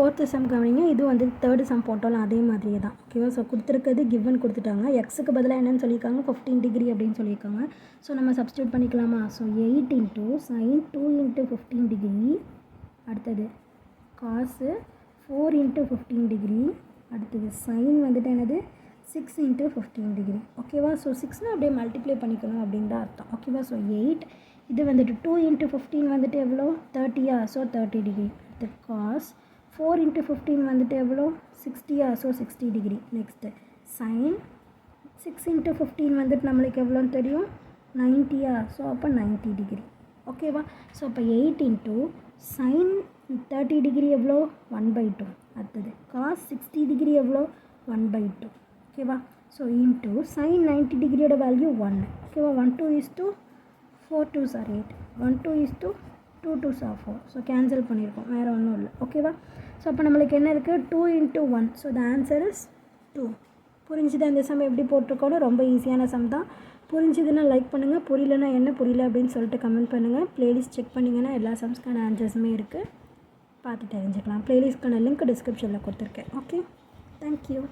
4th some கவனிங்க. இது வந்து 3rd சம் போட்டாலும் அதே மாதிரியே தான். ஓகேவா? ஸோ கொடுத்துருக்கிறது கிவன் கொடுத்துட்டாங்க. எக்ஸுக்கு பதிலாக என்னென்னு சொல்லியிருக்காங்க, 15 டிகிரி அப்படின்னு சொல்லியிருக்காங்க. ஸோ நம்ம சப்ஸ்டியூட் பண்ணிக்கலாமா? So 8 into sin 2 into 15 degree, அடுத்தது காசு 4 இன்ட்டு 15 டிகிரி, அடுத்தது சைன் வந்துட்டு என்னது 6 இன்ட்டு 15 டிகிரி. ஓகேவா? ஸோ 6னா அப்படியே மல்டிப்ளை பண்ணிக்கணும் அப்படின்னு தான் அர்த்தம். ஓகேவா? ஸோ 8 இது வந்துட்டு 2 இன்ட்டு 15 வந்துட்டு எவ்வளோ 30யா? So 30 degree. அடுத்து காஸ் 4 இன்ட்டு 15 வந்துட்டு எவ்வளோ 60யா? So 60 degree. Next sine 6 into 15 வந்துட்டு நம்மளுக்கு எவ்வளோன்னு தெரியும் 90யா? ஸோ அப்போ 90 டிகிரி. ஓகேவா? ஸோ அப்போ 8 இன்ட்டு சைன் 30 டிகிரி எவ்வளோ 1/2. அடுத்தது காஸ் 60 டிகிரி எவ்வளோ 1/2. ஓகேவா? ஸோ இன்ட்டு சைன் 90 டிகிரியோட வேல்யூ 1. ஓகேவா? 1 2 is to 4 2s are 8, 1 2 is to 2 2s are 4. So cancel பண்ணியிருக்கோம், வேறு ஒன்றும் இல்லை. ஓகேவா? ஸோ அப்போ நம்மளுக்கு என்ன இருக்குது 2 into 1. So the answer is 2. புரிஞ்சுது? அந்த சம் எப்படி போட்டிருக்கோன்னு ரொம்ப ஈஸியான சம் தான். புரிஞ்சுதுன்னா லைக் பண்ணுங்கள், புரியலன்னா என்ன புரியல அப்படின்னு சொல்லிட்டு கமெண்ட் பண்ணுங்கள். ப்ளேலிஸ்ட் செக் பண்ணிங்கன்னா எல்லா சம்ஸ்க்கான ஆன்சர்ஸுமே இருக்குது, பார்த்து தெரிஞ்சுக்கலாம். ப்ளேலிஸ்ட்க்கான லிங்க் டிஸ்கிரிப்ஷனில் கொடுத்துருக்கேன். Okay, thank you.